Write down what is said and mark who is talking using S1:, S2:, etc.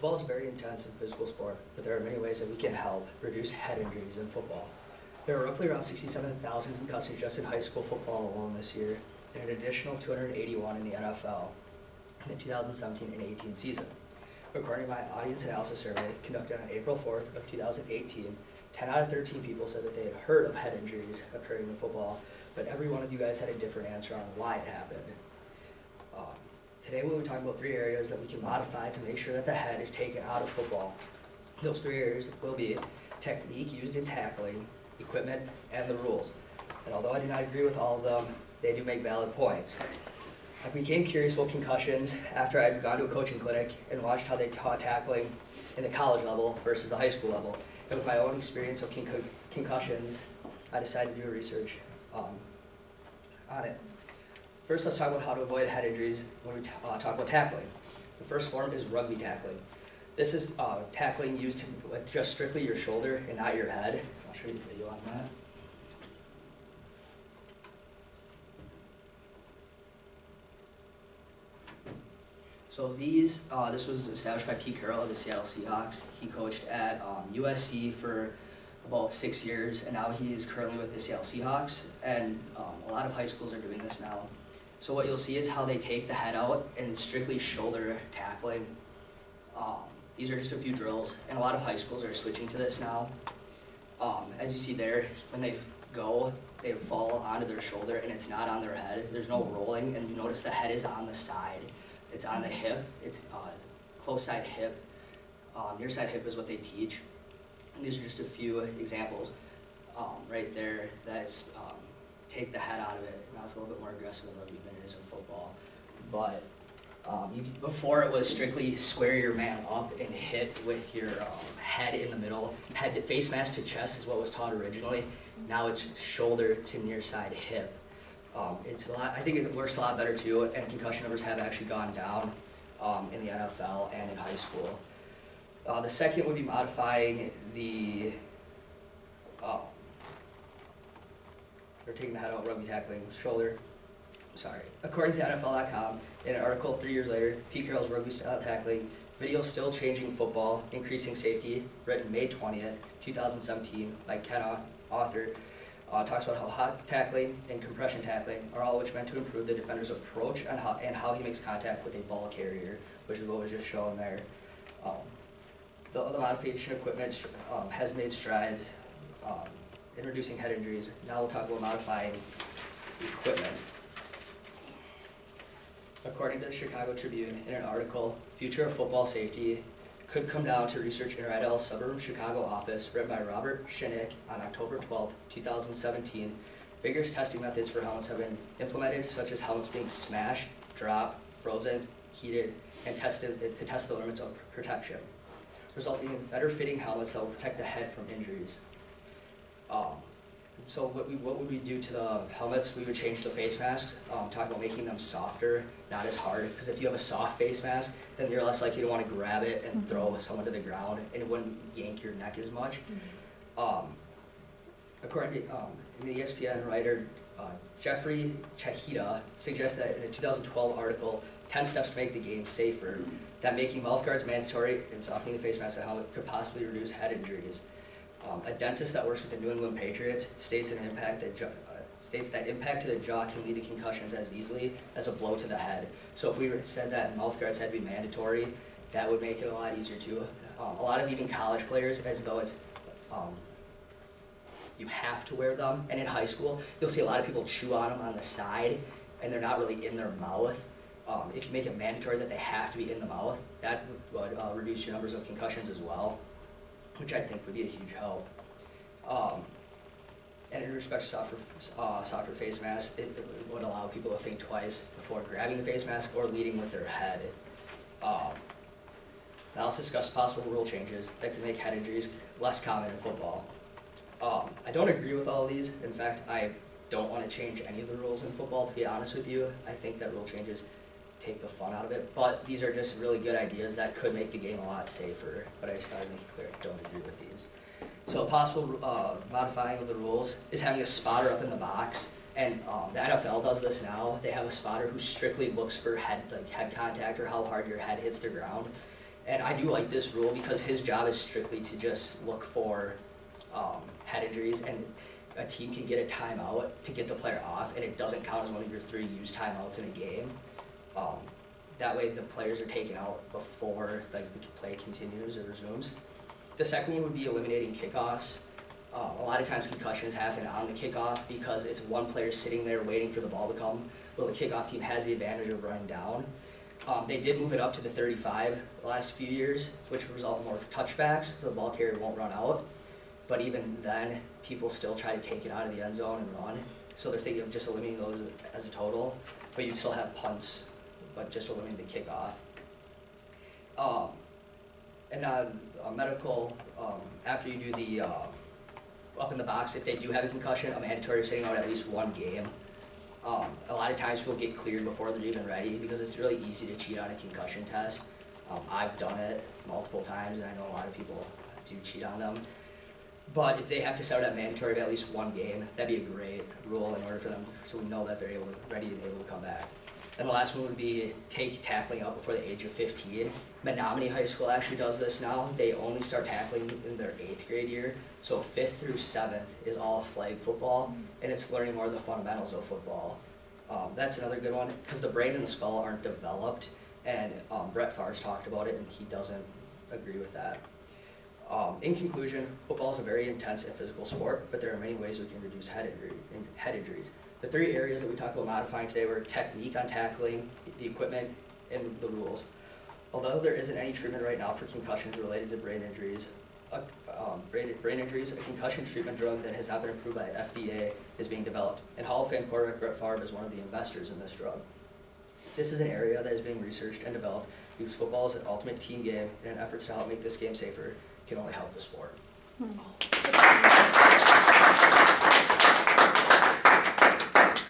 S1: Football is a very intense and physical sport, but there are many ways that we can help reduce head injuries in football. There are roughly around 67,000 concussions just in high school football alone this year, and an additional 281 in the NFL in the 2017 and 18 season. According to my audience analysis survey conducted on April 4th of 2018, 10 out of 13 people said that they had heard of head injuries occurring in football, but every one of you guys had a different answer on why it happened. Today we'll be talking about 3 areas that we can modify to make sure that the head is taken out of football. Those 3 areas will be technique used in tackling, equipment, and the rules. And although I do not agree with all of them, they do make valid points. I became curious about concussions after I had gone to a coaching clinic and watched how they taught tackling in the college level versus the high school level. And with my own experience of concussions, I decided to do research on it. First, let's talk about how to avoid head injuries when we talk about tackling. The first form is rugby tackling. This is tackling used with just strictly your shoulder and not your head. I'll show you the video on that. So this was established by Pete Carroll of the Seattle Seahawks. He coached at USC for about 6 years, and now he is currently with the Seattle Seahawks, and a lot of high schools are doing this now. So what you'll see is how they take the head out and it's strictly shoulder tackling. These are just a few drills, and a lot of high schools are switching to this now. As you see there, when they go, they fall onto their shoulder and it's not on their head. There's no rolling, and you notice the head is on the side. It's on the hip. It's close side hip. Near side hip is what they teach. And these are just a few examples right there that is take the head out of it. Now it's a little bit more aggressive in rugby than it is in football. But before it was strictly square your man up and hit with your head in the middle. Head to face mask to chest is what was taught originally. Now it's shoulder to near side hip. It's a lot. I think it works a lot better too, and concussion numbers have actually gone down in the NFL and in high school. The second would be modifying the or taking the head out, rugby tackling, shoulder. Sorry. According to NFL.com, in an article 3 years later, Pete Carroll's Rugby Style Tackling, Video Still Changing Football, Increasing Safety, written May 20th, 2017 by Ken Author, talks about how hot tackling and compression tackling are all which meant to improve the defender's approach and how he makes contact with a ball carrier, which is what was just shown there. The modification equipment has made strides in reducing head injuries. Now we'll talk about modifying equipment. According to the Chicago Tribune, in an article, Future of Football Safety could come down to research in Rydell's Suburban Chicago office, written by Robert Shinnick on October 12, 2017. Vigorous testing methods for helmets have been implemented, such as helmets being smashed, dropped, frozen, heated, and tested to test the limits of protection, resulting in better fitting helmets that will protect the head from injuries. So what would we do to the helmets? We would change the face masks, talk about making them softer, not as hard, because if you have a soft face mask, then you're less likely to want to grab it and throw someone to the ground, and it wouldn't yank your neck as much. According to the ESPN writer, Jeffrey Chahida suggests that in a 2012 article, 10 steps to make the game safer, that making mouth guards mandatory and softening the face mask and helmet could possibly reduce head injuries. A dentist that works with the New England Patriots states that impact to the jaw can lead to concussions as easily as a blow to the head. So if we said that mouth guards had to be mandatory, that would make it a lot easier too. A lot of even college players, as though it's you have to wear them, and in high school, you'll see a lot of people chew on them on the side, and they're not really in their mouth. If you make it mandatory that they have to be in the mouth, that would reduce your numbers of concussions as well, which I think would be a huge help. And in respect to softer face masks, it would allow people to think twice before grabbing the face mask or leading with their head. Now let's discuss possible rule changes that could make head injuries less common in football. I don't agree with all of these. In fact, I don't want to change any of the rules in football, to be honest with you. I think that rule changes take the fun out of it, but these are just really good ideas that could make the game a lot safer, but I just thought I'd make it clear I don't agree with these. So a possible modifying of the rules is having a spotter up in the box, and the NFL does this now. They have a spotter who strictly looks for head contact or how hard your head hits the ground, And I do like this rule because his job is strictly to just look for head injuries, and a team can get a timeout to get the player off, and it doesn't count as one of your 3 used timeouts in a game. That way the players are taken out before the play continues or resumes. The second one would be eliminating kickoffs. A lot of times concussions happen on the kickoff because it's one player sitting there waiting for the ball to come. Well, the kickoff team has the advantage of running down. They did move it up to the 35 the last few years, which will result in more touchbacks, so the ball carrier won't run out. But even then, people still try to take it out of the end zone and run. So they're thinking of just eliminating those as a total, but you'd still have punts, but just eliminating the kickoff. Medical, after you do the up in the box, if they do have a concussion, a mandatory sitting out at least 1 game. A lot of times people get cleared before they're even ready because it's really easy to cheat on a concussion test. I've done it multiple times, and I know a lot of people do cheat on them. But if they have to set out at mandatory of at least 1 game, that'd be a great rule in order for them, so we know that they're ready and able to come back. And the last one would be take tackling out before the age of 15. Menominee High School actually does this now. They only start tackling in their 8th grade year. So 5th through 7th is all flag football, and it's learning more of the fundamentals of football. That's another good one, because the brain and the skull aren't developed, and Brett Favre's talked about it, and he doesn't agree with that. In conclusion, football is a very intense and physical sport, but there are many ways we can reduce head injuries. The 3 areas that we talked about modifying today were technique on tackling, the equipment, and the rules. Although there isn't any treatment right now for concussions related to brain injuries, a concussion treatment drug that has not been approved by FDA is being developed, and Hall of Fame quarterback Brett Favre is one of the investors in this drug. This is an area that is being researched and developed because football is an ultimate team game, and in efforts to help make this game safer can only help the sport.